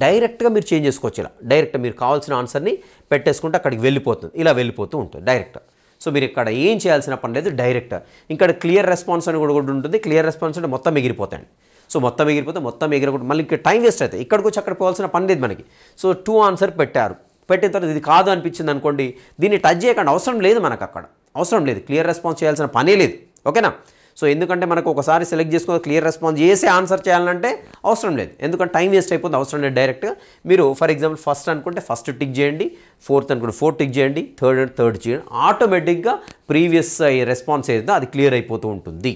డైరెక్ట్గా మీరు చేంజ్ చేసుకోవచ్చు. ఇలా డైరెక్ట్గా మీరు కావాల్సిన ఆన్సర్ని పెట్టేసుకుంటే అక్కడికి వెళ్ళిపోతుంది, ఇలా వెళ్ళిపోతూ ఉంటుంది డైరెక్ట్గా. సో మీరు ఇక్కడ ఏం చేయాల్సిన పని లేదు, డైరెక్ట్ ఇక్కడ క్లియర్ రెస్పాన్స్ అని కూడా ఉంటుంది. క్లియర్ రెస్పాన్స్ అంటే మొత్తం ఎగిరిపోతాయండి. సో మొత్తం ఎగిరిపోతే మొత్తం ఎగిరకుండా మళ్ళీ ఇక్కడ టైం వేస్ట్ అవుతుంది. ఇక్కడికి వచ్చి అక్కడ పోవాల్సిన పని లేదు మనకి. సో 2 ఆన్సర్ పెట్టారు, పెట్టిన తర్వాత ఇది కాదు అనిపించింది అనుకోండి, దీన్ని టచ్ చేయకండి, అవసరం లేదు మనకు, అక్కడ అవసరం లేదు, క్లియర్ రెస్పాన్స్ చేయాల్సిన పనే లేదు. ఓకేనా? సో ఎందుకంటే మనకు ఒకసారి సెలెక్ట్ చేసుకుని క్లియర్ రెస్పాన్స్ చేసి ఆన్సర్ చేయాలంటే అవసరం లేదు, ఎందుకంటే టైం వేస్ట్ అయిపోతుంది, అవసరం లేదు. డైరెక్ట్గా మీరు ఫర్ ఎగ్జాంపుల్ ఫస్ట్ అనుకుంటే ఫస్ట్ టిక్ చేయండి, ఫోర్త్ అనుకుంటే 4 టిక్ చేయండి, థర్డ్ చేయండి. ఆటోమేటిక్గా ప్రీవియస్ రెస్పాన్స్ ఏదైతే అది క్లియర్ అయిపోతూ ఉంటుంది,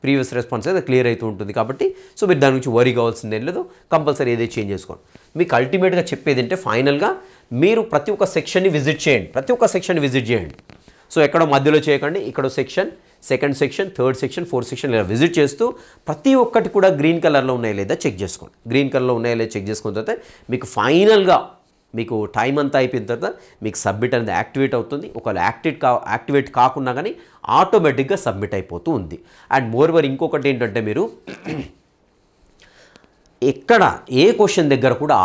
ప్రీవియస్ రెస్పాన్స్ అయితే క్లియర్ అవుతూ ఉంటుంది. కాబట్టి సో మీరు దాని గురించి వరీ కావాల్సింది ఏం లేదు, కంపల్సరీ ఏదైతే చేంజ్ చేసుకోండి. మీకు అల్టిమేట్గా చెప్పేది అంటే ఫైనల్గా మీరు ప్రతి ఒక్క సెక్షన్ని విజిట్ చేయండి, ప్రతి ఒక్క సెక్షన్ని విజిట్ చేయండి. సో ఎక్కడో మధ్యలో చేయకండి, ఇక్కడ section, second section, third section, fourth section ఇలా విజిట్ చేస్తూ ప్రతి ఒక్కటి కూడా గ్రీన్ కలర్లో ఉన్నాయా లేదా చెక్ చేసుకోండి. గ్రీన్ కలర్లో ఉన్నాయా లేదా చెక్ చేసుకున్న తర్వాత మీకు ఫైనల్గా మీకు టైం అంతా అయిపోయిన తర్వాత మీకు సబ్మిట్ అనేది యాక్టివేట్ అవుతుంది. ఒకవేళ యాక్టివేట్ కాకుండా కానీ ఆటోమేటిక్గా సబ్మిట్ అయిపోతూ ఉంది. అండ్ మోర్ఓవర్ ఇంకొకటి ఏంటంటే, మీరు ఎక్కడ ఏ క్వశ్చన్ దగ్గర కూడా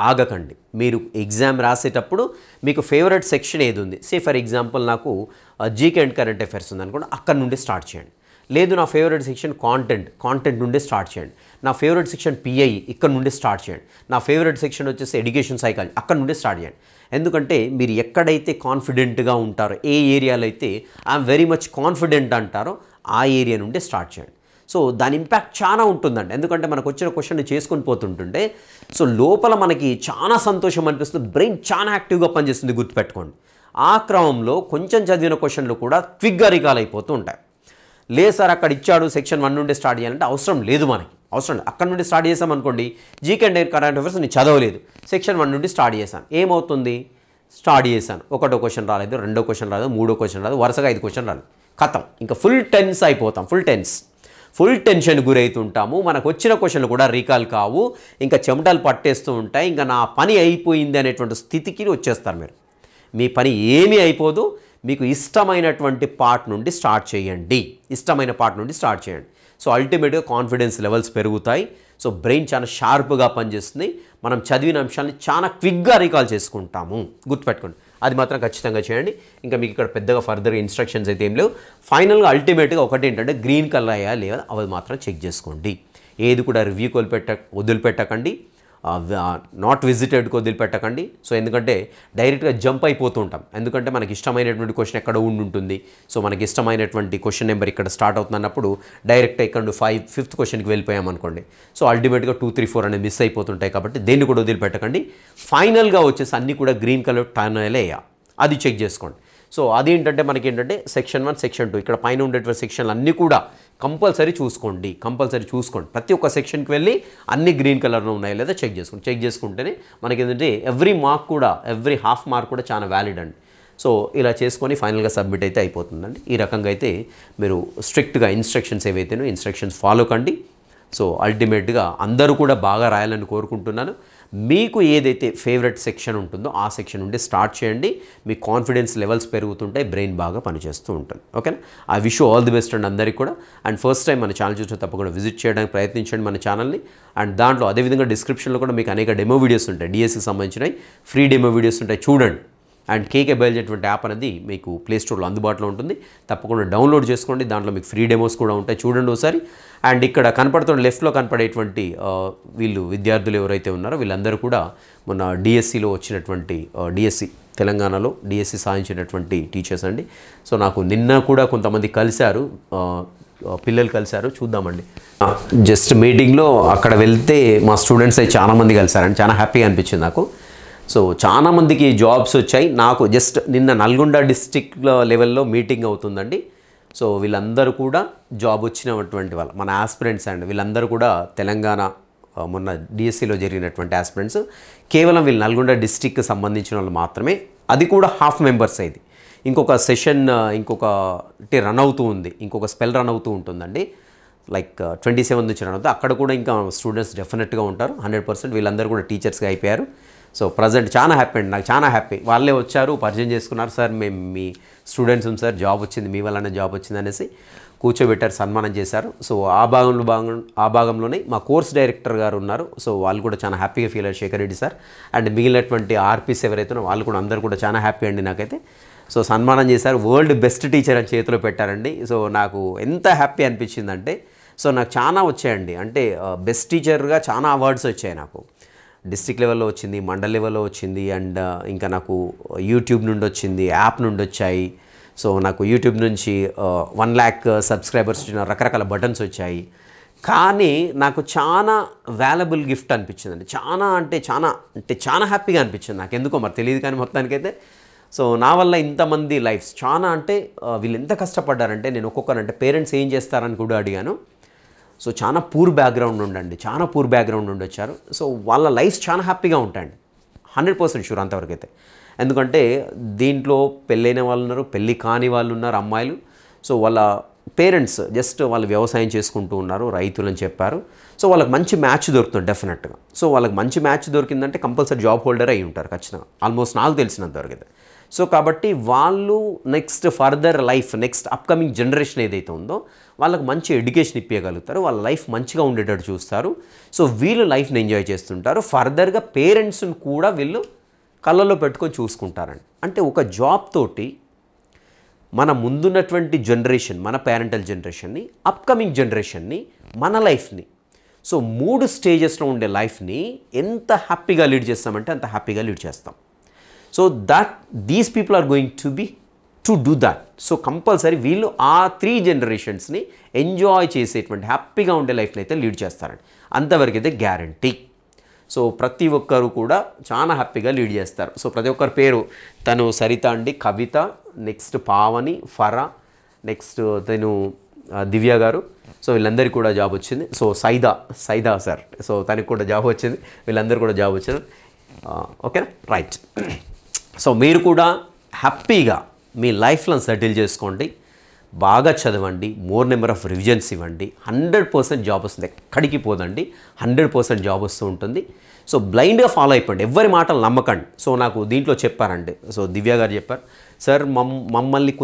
ఆగకండి. మీరు ఎగ్జామ్ రాసేటప్పుడు మీకు ఫేవరెట్ సెక్షన్ ఏది ఉంది, సే ఫర్ ఎగ్జాంపుల్ నాకు జీకే అండ్ కరెంట్ అఫైర్స్ ఉంది అనుకోండి, అక్కడ నుండి స్టార్ట్ చేయండి. లేదు నా ఫేవరెట్ సెక్షన్ కాంటెంట్ నుండి స్టార్ట్ చేయండి. నా ఫేవరెట్ సెక్షన్ పిఐ, ఇక్కడ నుండి స్టార్ట్ చేయండి. నా ఫేవరెట్ సెక్షన్ వచ్చేసి ఎడ్యుకేషన్ సైకాలజీ, అక్కడ నుండి స్టార్ట్ చేయండి. ఎందుకంటే మీరు ఎక్కడైతే కాన్ఫిడెంట్గా ఉంటారో, ఏ ఏరియాలో అయితే ఐఎమ్ వెరీ మచ్ కాన్ఫిడెంట్ అంటారో ఆ ఏరియా నుండి స్టార్ట్ చేయండి. సో దాని ఇంపాక్ట్ చాలా ఉంటుందండి, ఎందుకంటే మనకు వచ్చిన క్వశ్చన్ని చేసుకొని పోతుంటుంటే సో లోపల మనకి చాలా సంతోషం అనిపిస్తుంది, బ్రెయిన్ చాలా యాక్టివ్గా పనిచేస్తుంది, గుర్తుపెట్టుకోండి. ఆ క్రమంలో కొంచెం చదివిన క్వశ్చన్లు కూడా క్విక్గా రికాల్ అయిపోతూ ఉంటాయి. లేదు సార్ అక్కడ ఇచ్చాడు సెక్షన్ 1 నుండి స్టార్ట్ చేయాలంటే అవసరం లేదు, మనకి అవసరం లేదు. అక్కడ నుండి స్టార్ట్ చేసామనుకోండి, జీకే అండ్ కరెంట్ అఫైర్స్ నేను చదవలేదు, సెక్షన్ 1 నుండి స్టార్ట్ చేశాను, ఏమవుతుంది, స్టార్ట్ చేశాను, 1వ క్వశ్చన్ రాలేదు, 2వ క్వశ్చన్ రాలేదు, 3వ క్వశ్చన్ రాలేదు, వరుసగా 5 క్వశ్చన్ రాలేదు, ఖతం, ఇంకా ఫుల్ టెన్స్ అయిపోతాం, ఫుల్ టెన్షన్ గురవుతుంటాము. మనకు వచ్చిన క్వశ్చన్లు కూడా రీకాల్ కావు, ఇంకా చెమటలు పట్టేస్తూ ఉంటాయి, ఇంకా నా పని అయిపోయింది అనేటువంటి స్థితికి వచ్చేస్తారు మీరు. మీ పని ఏమీ అయిపోదు, మీకు ఇష్టమైనటువంటి పార్ట్ నుండి స్టార్ట్ చేయండి, సో అల్టిమేట్గా కాన్ఫిడెన్స్ లెవెల్స్ పెరుగుతాయి. సో బ్రెయిన్ చాలా షార్ప్గా పనిచేస్తుంది, మనం చదివిన అంశాలని చాలా క్విక్గా రీకాల్ చేసుకుంటాము, గుర్తుపెట్టుకోండి. అది మాత్రం ఖచ్చితంగా చేయండి. ఇంకా మీకు ఇక్కడ పెద్దగా ఫర్దర్ ఇన్స్ట్రక్షన్స్ అయితే ఏం లేవు. ఫైనల్గా అల్టిమేట్గా ఒకటి ఏంటంటే, గ్రీన్ కలర్ అయ్యా లేదా అవి మాత్రం చెక్ చేసుకోండి. ఏది కూడా రివ్యూకి వదిలిపెట్టకండి, నాట్ విజిటెడ్కి వదిలిపెట్టకండి. సో ఎందుకంటే డైరెక్ట్గా జంప్ అయిపోతూ ఉంటాం, ఎందుకంటే మనకి ఇష్టమైనటువంటి క్వశ్చన్ ఎక్కడ ఉంటుంది. సో మనకి ఇష్టమైనటువంటి క్వశ్చన్ నెంబర్ ఇక్కడ స్టార్ట్ అవుతున్నప్పుడు డైరెక్ట్గా ఇక్కడ 5th క్వశ్చన్కి వెళ్ళిపోయాం అనుకోండి, సో అల్టిమేట్గా 2, 3, 4 అనేది మిస్ అయిపోతుంటాయి. కాబట్టి దేన్ని కూడా వదిలిపెట్టకండి. ఫైనల్గా వచ్చేసి అన్నీ కూడా గ్రీన్ కలర్ టర్న్ అయ్యా అది చెక్ చేసుకోండి. సో అదేంటంటే మనకి ఏంటంటే సెక్షన్ 1, సెక్షన్ 2 ఇక్కడ పైన ఉండేటువంటి సెక్షన్లు అన్నీ కూడా కంపల్సరీ చూసుకోండి. ప్రతి ఒక్క సెక్షన్కి వెళ్ళి అన్ని గ్రీన్ కలర్లో ఉన్నాయో లేదా చెక్ చేసుకుంటేనే మనకి ఏంటంటే ఎవ్రీ హాఫ్ మార్క్ కూడా చాలా వ్యాలిడ్ అండి. సో ఇలా చేసుకొని ఫైనల్గా సబ్మిట్ అయితే అయిపోతుందండి. ఈ రకంగా అయితే మీరు స్ట్రిక్ట్గా ఇన్స్ట్రక్షన్స్ ఏవైతేనో ఇన్స్ట్రక్షన్స్ ఫాలో కండి. సో అల్టిమేట్గా అందరూ కూడా బాగా రాయాలని కోరుకుంటున్నాను. మీకు ఏదైతే ఫేవరెట్ సెక్షన్ ఉంటుందో ఆ సెక్షన్ నుండి స్టార్ట్ చేయండి. మీ కాన్ఫిడెన్స్ లెవెల్స్ పెరుగుతుంటాయి, బ్రెయిన్ బాగా పనిచేస్తూ ఉంటుంది. ఓకేనా? I wish all the best అండి అందరికీ కూడా. అండ్ ఫస్ట్ టైం మన ఛానల్ చూసిన తప్పకుండా విజిట్ చేయడానికి ప్రయత్నించండి మన ఛానల్ని. అండ్ దాంట్లో అదేవిధంగా డిస్క్రిప్షన్లో కూడా మీకు అనేక డెమో వీడియోస్ ఉంటాయి, డిఎస్సికి సంబంధించినవి ఫ్రీ డెమో వీడియోస్ ఉంటాయి, చూడండి. అండ్ కేకే బయల్ అనేటువంటి యాప్ అనేది మీకు ప్లే స్టోర్లో అందుబాటులో ఉంటుంది, తప్పకుండా డౌన్లోడ్ చేసుకోండి. దాంట్లో మీకు ఫ్రీ డెమోస్ కూడా ఉంటాయి, చూడండి ఒకసారి. అండ్ ఇక్కడ కనపడుతున్న లెఫ్ట్లో కనపడేటువంటి వీళ్ళు విద్యార్థులు ఎవరైతే ఉన్నారో వీళ్ళందరూ కూడా మొన్న డిఎస్సిలో వచ్చినటువంటి డిఎస్సి తెలంగాణలో డిఎస్సి సాధించినటువంటి టీచర్స్ అండి. సో నాకు నిన్న కూడా కొంతమంది కలిశారు, పిల్లలు కలిశారు, చూద్దామండి. జస్ట్ మీటింగ్లో అక్కడ వెళ్తే మా స్టూడెంట్స్ అయితే చాలామంది కలిశారండి, చాలా హ్యాపీగా అనిపించింది నాకు. సో చాలామందికి జాబ్స్ వచ్చాయి. నాకు జస్ట్ నిన్న నల్గొండ డిస్ట్రిక్ట్ లెవెల్లో మీటింగ్ అవుతుందండి. సో వీళ్ళందరూ కూడా జాబ్ వచ్చినటువంటి వాళ్ళు మన ఆస్పిరెంట్స్ అండి. వీళ్ళందరూ కూడా తెలంగాణ మొన్న డిఎస్సిలో జరిగినటువంటి ఆస్పిరెంట్స్. కేవలం వీళ్ళు నల్గొండ డిస్ట్రిక్ట్కి సంబంధించిన వాళ్ళు మాత్రమే, అది కూడా హాఫ్ మెంబర్స్ అయింది. ఇంకొక సెషన్ ఇంకొకటి రన్ అవుతూ ఉంది, ఇంకొక స్పెల్ రన్ అవుతూ ఉంటుందండి. లైక్ 27 నుంచి రన్ అవుతుంది. అక్కడ కూడా ఇంకా స్టూడెంట్స్ డెఫినెట్గా ఉంటారు 100%. వీళ్ళందరూ కూడా టీచర్స్గా అయిపోయారు. సో ప్రజెంట్ చాలా హ్యాపీ అండి, నాకు చాలా హ్యాపీ. వాళ్ళే వచ్చారు, పరిచయం చేసుకున్నారు. సార్ మేము మీ స్టూడెంట్స్ సార్, జాబ్ వచ్చింది, మీ వల్లనే జాబ్ వచ్చింది అనేసి కూర్చోబెట్టారు, సన్మానం చేశారు. సో ఆ భాగంలోనే మా కోర్స్ డైరెక్టర్ గారు ఉన్నారు. సో వాళ్ళు కూడా చాలా హ్యాపీగా ఫీల్ అయ్యారు, శేఖర్ రెడ్డి సార్. అండ్ మిగిలినటువంటి ఆర్పీస్ ఎవరైతే ఉన్నారో వాళ్ళు కూడా అందరూ కూడా చాలా హ్యాపీ అండి నాకైతే. సో సన్మానం చేశారు, వరల్డ్ బెస్ట్ టీచర్ అని చేతిలో పెట్టారండి. సో నాకు ఎంత హ్యాపీ అనిపించిందంటే, సో నాకు చాలా వచ్చాయండి, అంటే బెస్ట్ టీచర్గా చాలా అవార్డ్స్ వచ్చాయి నాకు. డిస్ట్రిక్ట్ లెవెల్లో వచ్చింది, మండల్ లెవెల్లో వచ్చింది, అండ్ ఇంకా నాకు యూట్యూబ్ నుండి వచ్చింది, యాప్ నుండి వచ్చాయి. సో నాకు యూట్యూబ్ నుంచి 1 lakh సబ్స్క్రైబర్స్ వచ్చిన రకరకాల బటన్స్ వచ్చాయి. కానీ నాకు చాలా వాల్యుబుల్ గిఫ్ట్ అనిపించిందండి, చాలా హ్యాపీగా అనిపించింది నాకు. ఎందుకో మరి తెలియదు కానీ మొత్తానికైతే సో నా వల్ల ఇంతమంది లైఫ్స్ చాలా అంటే వీళ్ళు ఎంత కష్టపడ్డారంటే, నేను ఒక్కొక్కరంటే పేరెంట్స్ ఏం చేస్తారని కూడా అడిగాను. సో చాలా పూర్ బ్యాక్గ్రౌండ్ ఉండండి, చాలా పూర్ బ్యాక్గ్రౌండ్ నుండి వచ్చారు. సో వాళ్ళ లైఫ్ చాలా హ్యాపీగా ఉంటాయండి, 100% షూర్ అంతవరకు అయితే. ఎందుకంటే దీంట్లో పెళ్ళైన వాళ్ళు ఉన్నారు, పెళ్ళి కాని వాళ్ళు ఉన్నారు, అమ్మాయిలు. సో వాళ్ళ పేరెంట్స్ జస్ట్ వాళ్ళు వ్యవసాయం చేసుకుంటూ ఉన్నారు, రైతులని చెప్పారు. సో వాళ్ళకి మంచి మ్యాచ్ దొరుకుతుంది డెఫినెట్గా. సో వాళ్ళకి మంచి మ్యాచ్ దొరికిందంటే కంపల్సరీ జాబ్ హోల్డర్ అయి ఉంటారు ఖచ్చితంగా, ఆల్మోస్ట్ నాకు తెలిసినంతవరకు అయితే. సో కాబట్టి వాళ్ళు next further life, next upcoming generation ఏదైతే ఉందో వాళ్ళకి మంచి ఎడ్యుకేషన్ ఇప్పించగలుగుతారు, వాళ్ళ లైఫ్ మంచిగా ఉండేటట్టు చూస్తారు. సో వీళ్ళు లైఫ్ని ఎంజాయ్ చేస్తుంటారు. ఫర్దర్గా పేరెంట్స్ని కూడా వీళ్ళు కళ్ళల్లో పెట్టుకొని చూసుకుంటారండి. అంటే ఒక జాబ్ తోటి మన ముందున్నటువంటి జనరేషన్, మన పేరెంటల్ జనరేషన్ని, అప్కమింగ్ జనరేషన్ని, మన లైఫ్ని, సో 3 స్టేజెస్లో ఉండే లైఫ్ని ఎంత హ్యాపీగా లీడ్ చేస్తామంటే అంత హ్యాపీగా లీడ్ చేస్తాం. So these people are going to do that. So compulsory వీళ్ళు ఆ 3 జనరేషన్స్ని ఎంజాయ్ చేసేటువంటి హ్యాపీగా ఉండే లైఫ్ని అయితే లీడ్ చేస్తారండి, అంతవరకు అయితే గ్యారంటీ. సో ప్రతి ఒక్కరు కూడా చాలా హ్యాపీగా లీడ్ చేస్తారు. సో ప్రతి ఒక్కరి పేరు, తను సరిత అండి, కవిత, నెక్స్ట్ పావని, ఫరా, నెక్స్ట్ తను దివ్య గారు. సో వీళ్ళందరికీ కూడా జాబ్ వచ్చింది. సో సైదా సార్, సో తనకి కూడా జాబ్ వచ్చింది, వీళ్ళందరూ కూడా జాబ్ వచ్చింది. ఓకేనా, రైట్. సో మీరు కూడా హ్యాపీగా మీ లైఫ్లో సెటిల్ చేసుకోండి, బాగా చదవండి, మోర్ నెంబర్ ఆఫ్ రివిజన్స్ ఇవ్వండి, 100% జాబ్ వస్తుంది, ఎక్కడికి పోదండి, 100% జాబ్ వస్తూ ఉంటుంది. సో బ్లైండ్గా ఫాలో అయిపోండి, ఎవరి మాటలు నమ్మకండి. సో నాకు దీంట్లో చెప్పారండి, సో దివ్య గారు చెప్పారు, సార్ మమ్మల్ని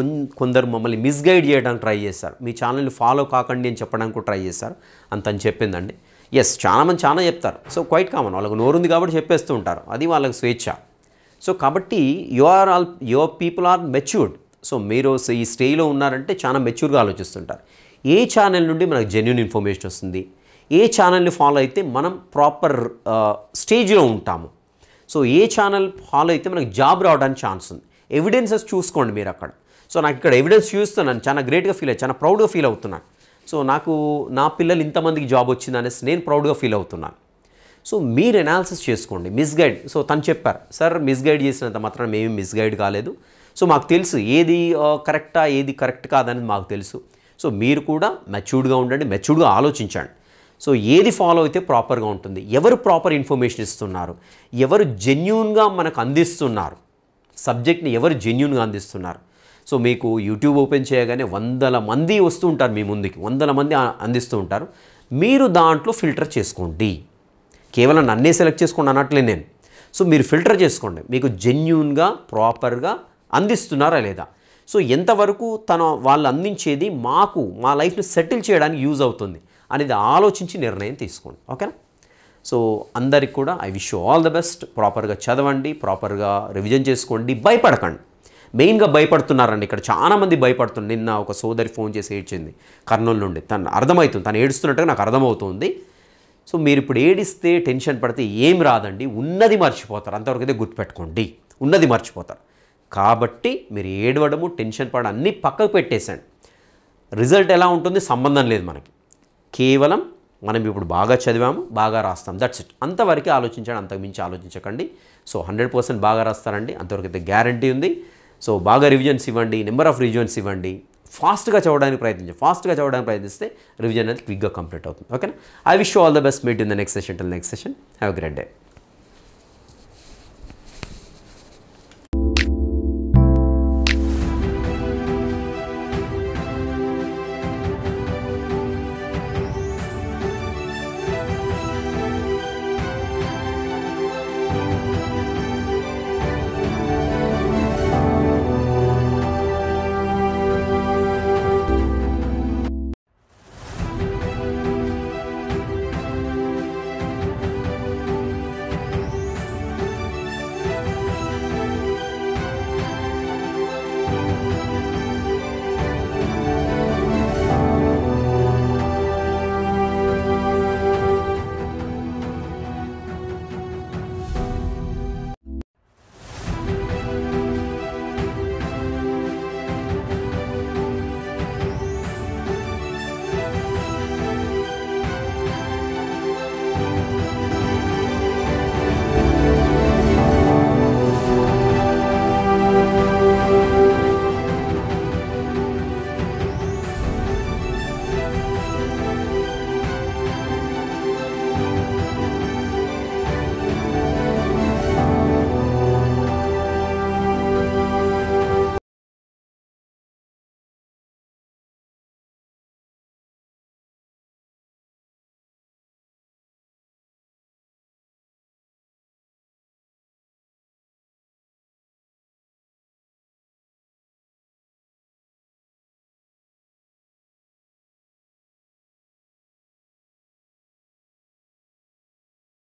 కొందరు మమ్మల్ని మిస్గైడ్ చేయడానికి ట్రై చేస్తారు, మీ ఛానల్ని ఫాలో కాకండి అని చెప్పడానికి కూడా ట్రై చేస్తారు అంతని చెప్పిందండి. ఎస్, చాలామంది చాలా చెప్తారు. సో క్వైట్ కామన్, వాళ్ళకు నోరుంది కాబట్టి చెప్పేస్తూ ఉంటారు, అది వాళ్ళకి స్వేచ్ఛ. సో కాబట్టి your people are matured. So మీరు ఈ స్టేజ్లో ఉన్నారంటే చాలా మెచ్యూర్గా ఆలోచిస్తుంటారు. ఏ ఛానల్ నుండి మనకు జెన్యూన్ ఇన్ఫర్మేషన్ వస్తుంది, ఏ ఛానల్ని ఫాలో అయితే మనం ప్రాపర్ స్టేజ్లో ఉంటాము, సో ఏ ఛానల్ ఫాలో అయితే మనకు జాబ్ రావడానికి ఛాన్స్ ఉంది, ఎవిడెన్సెస్ చూసుకోండి మీరు అక్కడ. సో నాకు ఇక్కడ ఎవిడెన్స్ చూస్తున్నాను, చాలా గ్రేట్గా ఫీల్ అయ్యి, చాలా ప్రౌడ్గా ఫీల్ అవుతున్నాను. సో నా పిల్లలు ఇంతమందికి జాబ్ వచ్చింది అనేసి నేను ప్రౌడ్గా ఫీల్ అవుతున్నాను. సో మీరు ఎనాలిసిస్ చేసుకోండి. మిస్గైడ్, సో తను చెప్పారు, సార్ మిస్గైడ్ చేసినంత మాత్రం మేము మిస్గైడ్ కాలేదు, సో మాకు తెలుసు ఏది కరెక్టా ఏది కరెక్ట్ కాదనేది మాకు తెలుసు. సో మీరు కూడా మెచ్యూర్డ్గా ఉండండి, మెచ్యూర్డ్గా ఆలోచించండి. సో ఏది ఫాలో అయితే ప్రాపర్గా ఉంటుంది, ఎవరు ప్రాపర్ ఇన్ఫర్మేషన్ ఇస్తున్నారు, ఎవరు జెన్యూన్గా మనకు అందిస్తున్నారు, సబ్జెక్ట్ని ఎవరు జెన్యూన్గా అందిస్తున్నారు. సో మీకు యూట్యూబ్ ఓపెన్ చేయగానే 100 మంది వస్తూ ఉంటారు మీ ముందుకి, 100 మంది అందిస్తూ ఉంటారు. మీరు దాంట్లో ఫిల్టర్ చేసుకోండి. కేవలం నన్నే సెలెక్ట్ చేసుకోండి అనట్లే నేను. సో మీరు ఫిల్టర్ చేసుకోండి, మీకు జెన్యూన్గా ప్రాపర్గా అందిస్తున్నారా లేదా, సో ఎంతవరకు వాళ్ళు అందించేది మాకు మా లైఫ్ని సెటిల్ చేయడానికి యూజ్ అవుతుంది అనేది ఆలోచించి నిర్ణయం తీసుకోండి. ఓకేనా? సో అందరికి కూడా I wish you all the best. ప్రాపర్గా చదవండి, ప్రాపర్గా రివిజన్ చేసుకోండి, భయపడకండి. మెయిన్గా భయపడుతున్నారండి ఇక్కడ చాలామంది భయపడుతున్నారు. నిన్న ఒక సోదరి ఫోన్ చేసి ఏడ్చింది కర్నూలు నుండి. తను అర్థమవుతుంది, తను ఏడుస్తున్నట్టుగా నాకు అర్థమవుతుంది. సో మీరు ఇప్పుడు ఏడిస్తే టెన్షన్ పడితే ఏం రాదండి, ఉన్నది మర్చిపోతారు. అంతవరకు అయితే గుర్తుపెట్టుకోండి, ఉన్నది మర్చిపోతారు. కాబట్టి మీరు ఏడవడము టెన్షన్ పడడం అన్నీ పక్కకు పెట్టేసండి. రిజల్ట్ ఎలా ఉంటుంది సంబంధం లేదు మనకి, కేవలం మనం ఇప్పుడు బాగా చదివాము, బాగా రాస్తాం, దట్స్ ఇట్. అంతవరకు ఆలోచించండి, అంతకు మించి ఆలోచించకండి. సో 100% బాగా రాస్తారండి, అంతవరకు అయితే గ్యారంటీ ఉంది. సో బాగా రివిజన్స్ ఇవ్వండి, నెంబర్ ఆఫ్ రివిజన్స్ ఇవ్వండి, ఫాస్ట్గా చదవడానికి ప్రయత్నిస్తే రివిజన్ అనేది క్విక్గా కంప్లీట్ అవుతుంది. ఓకేనా? I wish you all the best. Meet in the next session. Till next session, have a great day.